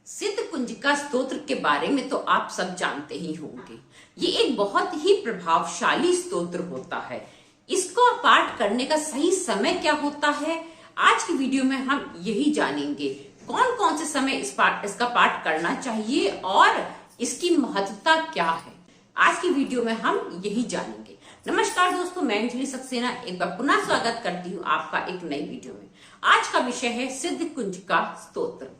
सिद्ध कुंजिका स्तोत्र के बारे में तो आप सब जानते ही होंगे। ये एक बहुत ही प्रभावशाली स्तोत्र होता है। इसको पाठ करने का सही समय क्या होता है, आज की वीडियो में हम यही जानेंगे। कौन कौन से समय इसका पाठ करना चाहिए और इसकी महत्वता क्या है, आज की वीडियो में हम यही जानेंगे। नमस्कार दोस्तों, मैं अंजलि सक्सेना एक बार पुनः स्वागत करती हूँ आपका एक नई वीडियो में। आज का विषय है सिद्ध कुंजिका स्तोत्र।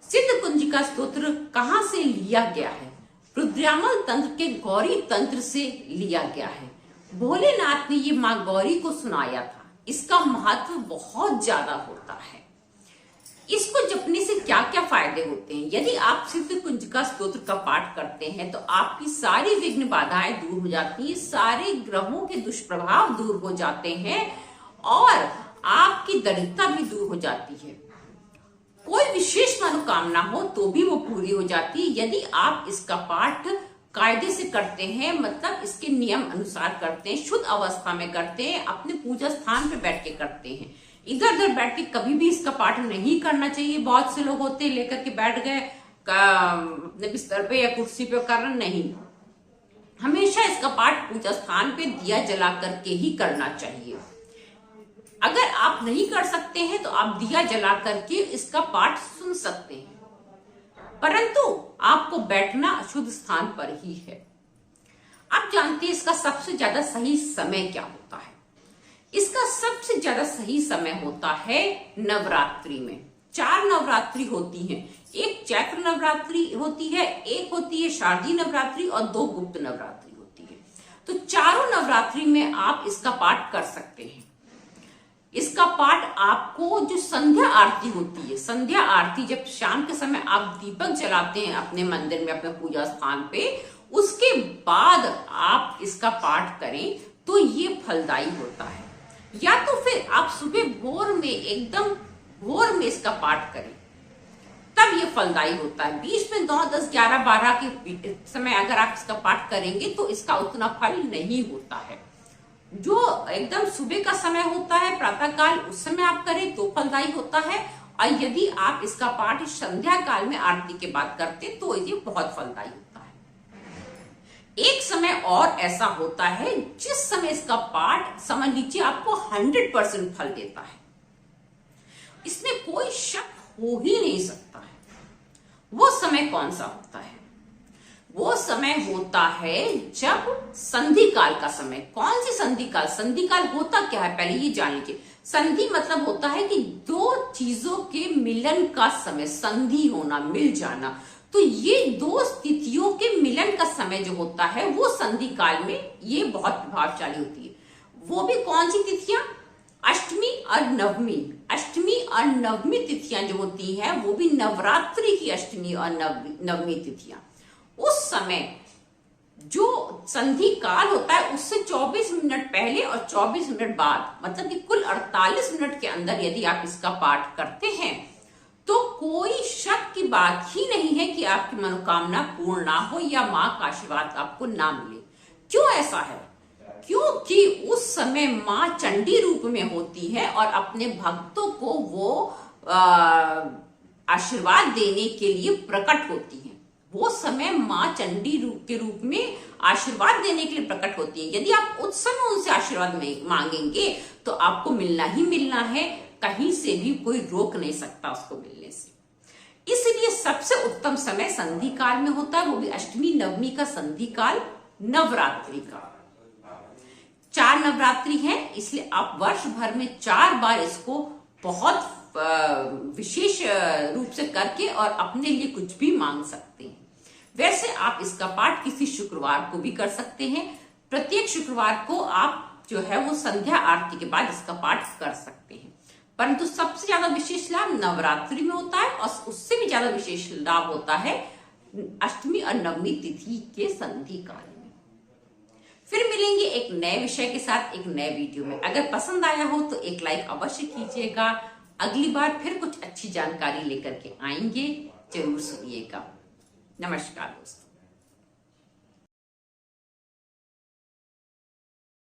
सिद्ध कुंजिका स्तोत्र कहाँ से लिया गया है? रुद्रयामल तंत्र के गौरी तंत्र से लिया गया है। भोलेनाथ ने ये माँ गौरी को सुनाया था। इसका महत्व बहुत ज्यादा होता है। इसको जपने से क्या क्या फायदे होते हैं? यदि आप सिद्ध कुंजिका स्तोत्र का पाठ करते हैं तो आपकी सारी विघ्न बाधाएं दूर हो जाती हैं, सारे ग्रहों के दुष्प्रभाव दूर हो जाते हैं और आपकी दरिद्रता भी दूर हो जाती है। कोई विशेष मनोकामना हो तो भी वो पूरी हो जाती है यदि आप इसका पाठ कायदे से करते हैं, मतलब इसके नियम अनुसार करते हैं, शुद्ध अवस्था में करते हैं, अपने पूजा स्थान पे बैठ के करते हैं। इधर उधर बैठ के कभी भी इसका पाठ नहीं करना चाहिए। बहुत से लोग होते हैं लेकर के बैठ गए अपने बिस्तर पे या कुर्सी पे करना नहीं। हमेशा इसका पाठ पूजा स्थान पे दिया जला करके ही करना चाहिए। अगर आप नहीं कर सकते हैं तो आप दिया जला करके इसका पाठ सुन सकते हैं, परंतु आपको बैठना शुद्ध स्थान पर ही है। आप जानते हैं इसका सबसे ज्यादा सही समय क्या होता है? इसका सबसे ज्यादा सही समय होता है नवरात्रि में। 4 नवरात्रि होती हैं। एक चैत्र नवरात्रि होती है, एक होती है शारदीय नवरात्रि और 2 गुप्त नवरात्रि होती है। तो चारों नवरात्रि में आप इसका पाठ कर सकते हैं। इसका पाठ आपको जो संध्या आरती होती है, संध्या आरती जब शाम के समय आप दीपक जलाते हैं अपने मंदिर में, अपने पूजा स्थान पे, उसके बाद आप इसका पाठ करें तो ये फलदायी होता है। या तो फिर आप सुबह भोर में, एकदम भोर में इसका पाठ करें, तब ये फलदायी होता है। बीच में 9, 10, 11, 12 के समय अगर आप इसका पाठ करेंगे तो इसका उतना फल नहीं होता है। जो एकदम सुबह का समय होता है, प्रातः काल, उस समय आप करें तो फलदायी होता है। और यदि आप इसका पाठ संध्या काल में आरती के बाद करते तो ये बहुत फलदायी होता है। एक समय और ऐसा होता है जिस समय इसका पाठ समझ लीजिए आपको 100% फल देता है, इसमें कोई शक हो ही नहीं सकता है। वो समय कौन सा होता है? वो समय होता है जब संधि काल का समय। कौन सी संधि काल? संधि काल होता क्या है पहले ये जान लीजिए। संधि मतलब होता है कि 2 चीजों के मिलन का समय, संधि होना, मिल जाना। तो ये 2 स्थितियों के मिलन का समय जो होता है वो संधि काल में ये बहुत प्रभावशाली होती है। वो भी कौन सी तिथियां? अष्टमी और नवमी। अष्टमी और नवमी तिथियां जो होती हैं वो भी नवरात्रि की अष्टमी और नवमी तिथियां। उस समय जो संधि काल होता है उससे 24 मिनट पहले और 24 मिनट बाद, मतलब कि कुल 48 मिनट के अंदर यदि आप इसका पाठ करते हैं तो कोई शक की बात ही नहीं है कि आपकी मनोकामना पूर्ण ना हो या मां का आशीर्वाद आपको ना मिले। क्यों ऐसा है? क्योंकि उस समय मां चंडी रूप में होती है और अपने भक्तों को वो आशीर्वाद देने के लिए प्रकट होती है। वो समय मां चंडी के रूप में आशीर्वाद देने के लिए प्रकट होती है। यदि आप उस समय उनसे आशीर्वाद मांगेंगे तो आपको मिलना ही मिलना है, कहीं से भी कोई रोक नहीं सकता उसको मिलने से। इसलिए सबसे उत्तम समय संधि काल में होता है, वो भी अष्टमी नवमी का संधि काल, नवरात्रि का। 4 नवरात्रि है, इसलिए आप वर्ष भर में 4 बार इसको बहुत विशेष रूप से करके और अपने लिए कुछ भी मांग सकते हैं। वैसे आप इसका पाठ किसी शुक्रवार को भी कर सकते हैं। प्रत्येक शुक्रवार को आप जो है वो संध्या आरती के बाद इसका पाठ कर सकते हैं। परंतु सबसे ज्यादा विशेष लाभ नवरात्रि में होता है और उससे भी ज्यादा विशेष लाभ होता है अष्टमी और नवमी तिथि के संधि काल में। फिर मिलेंगे एक नए विषय के साथ एक नए वीडियो में। अगर पसंद आया हो तो एक लाइक अवश्य कीजिएगा। अगली बार फिर कुछ अच्छी जानकारी लेकर के आएंगे, जरूर सुनिएगा। नमस्कार दोस्तों।